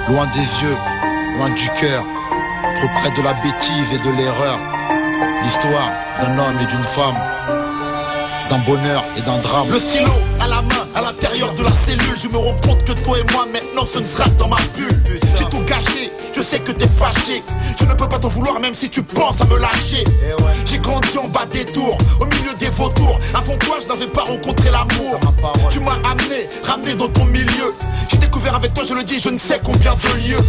Loin des yeux, loin du cœur, trop près de la bêtise et de l'erreur. L'histoire d'un homme et d'une femme, d'un bonheur et d'un drame. Le stylo à la main, à l'intérieur de la cellule. Je me rends compte que toi et moi maintenant ce ne sera que dans ma bulle. J'ai tout gâché, je sais que t'es fâché. Je ne peux pas t'en vouloir même si tu penses à me lâcher. J'ai grandi en bas des tours, au milieu des vautours. Avant toi je n'avais pas rencontré l'amour. Tu m'as ramené dans ton milieu. J'ai découvert avec toi, je le dis, je ne sais combien de lieux.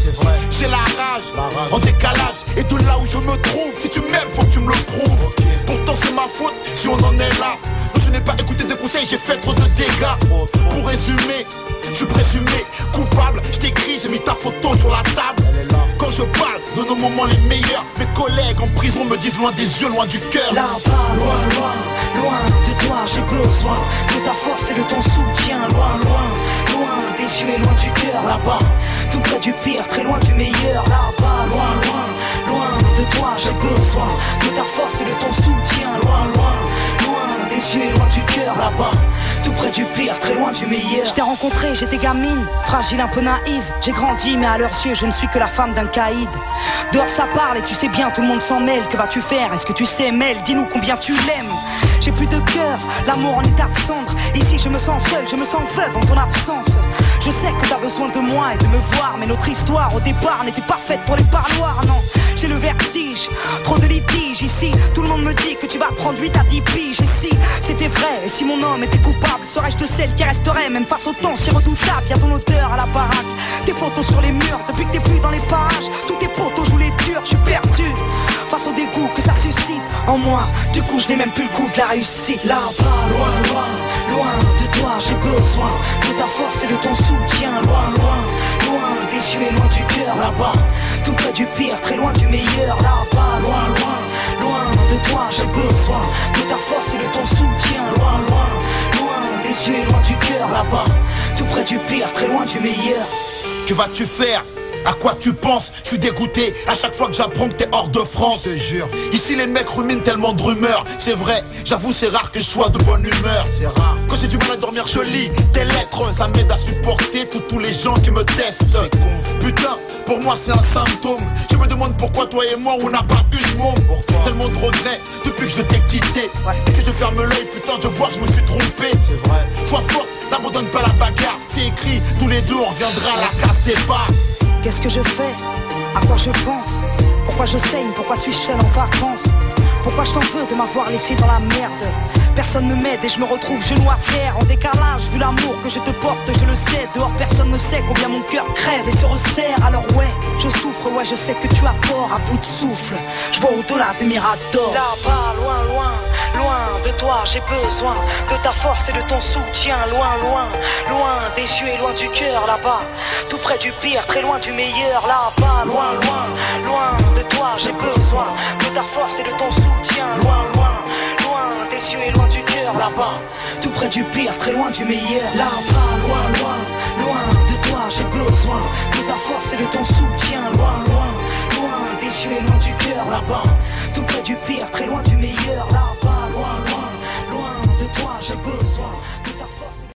J'ai la rage, en décalage. Et de là où je me trouve, si tu m'aimes faut que tu me le prouves. Pourtant c'est ma faute si on en est là. Je n'ai pas écouté de conseils, j'ai fait trop de dégâts. Pour résumer, je suis présumé coupable. Je t'écris, j'ai mis ta photo sur la table. Quand je parle de nos moments les meilleurs, mes collègues en prison me disent loin des yeux, loin du cœur. Là-bas, loin, loin, loin de toi, j'ai besoin de ta force et de ton soutien. Loin, loin, loin des yeux et loin du cœur. Là-bas, tout près du pire, très loin du meilleur. Là-bas, loin, loin, loin de toi, j'ai besoin de ta force et de ton soutien. Loin, loin, loin des yeux et loin du cœur. Là-bas, tout près du pire, très loin du meilleur. Je t'ai rencontré, j'étais gamine, fragile, un peu naïve. J'ai grandi, mais à leurs yeux, je ne suis que la femme d'un caïd. Dehors ça parle et tu sais bien, tout le monde s'en mêle. Que vas-tu faire? Est-ce que tu sais, Mel? Dis-nous combien tu l'aimes. J'ai plus de cœur, l'amour en état de cendre. Ici je me sens seul, je me sens veuve en ton absence. Je sais que t'as besoin de moi et de me voir, mais notre histoire au départ n'était pas faite pour les parloirs, non. J'ai le vertige, trop de litiges ici. Tout le monde me dit que tu vas prendre 8 à 10 piges. Et si c'était vrai, et si mon homme était coupable, serais-je de celle qui resterait même face au temps si redoutable? Y'a ton odeur à la baraque, tes photos sur les murs. Depuis que t'es plus dans les parages, tous tes potos jouent les durs. Je suis perdu face au dégoût que ça suscite en moi. Du coup je n'ai même plus le goût de la réussite. Là-bas, loin, loin, loin de toi, j'ai besoin de ta force et de ton soutien. Loin, loin, loin des yeux et loin du cœur. Là-bas, tout près du pire, très loin du meilleur. Là-bas, loin, loin, loin de toi, j'ai besoin de ta force et de ton soutien. Loin, loin, loin des yeux et loin du cœur. Là-bas, tout près du pire, très loin du meilleur. Que vas-tu faire? À quoi tu penses? Je suis dégoûté à chaque fois que j'apprends que t'es hors de France. Je te jure. Ici les mecs ruminent tellement de rumeurs. C'est vrai, j'avoue c'est rare que je sois de bonne humeur. C'est rare. Quand j'ai du mal à dormir je lis tes lettres. Ça m'aide à supporter tous les gens qui me testent. Putain, pour moi c'est un symptôme. Je me demande pourquoi toi et moi on n'a pas eu de môme. Tellement de regrets depuis que je t'ai quitté. Dès que je ferme l'œil, putain je vois que je me suis trompé. C'est vrai. Sois forte, n'abandonne pas la bagarre. C'est écrit, tous les deux on reviendra à la cave des bars. Qu'est-ce que je fais? À quoi je pense? Pourquoi je saigne? Pourquoi suis-je seul en vacances? Pourquoi je t'en veux de m'avoir laissé dans la merde? Personne ne m'aide et je me retrouve genou à terre. En décalage, vu l'amour que je te porte, je le sais. Dehors personne ne sait combien mon cœur crève et se resserre. Alors ouais, je souffre, ouais je sais que tu as tort. À bout de souffle, je vois au-delà des miradors. Là-bas, loin, loin, loin de toi, j'ai besoin de ta force et de ton soutien. Loin, loin, loin des yeux et loin du cœur. Là-bas, tout près du pire, très loin du meilleur. Là-bas, loin, loin, loin de toi, j'ai besoin de ta force et de ton soutien. Loin, loin, loin des yeux et loin du cœur. Là-bas, tout près du pire, très loin du meilleur. Là-bas, loin, loin, loin de toi, j'ai besoin de ta force et de ton soutien. Loin, loin, loin des yeux et loin du cœur. Là-bas, tout près du pire, très loin du meilleur. Là-bas, loin, loin, loin de toi, j'ai besoin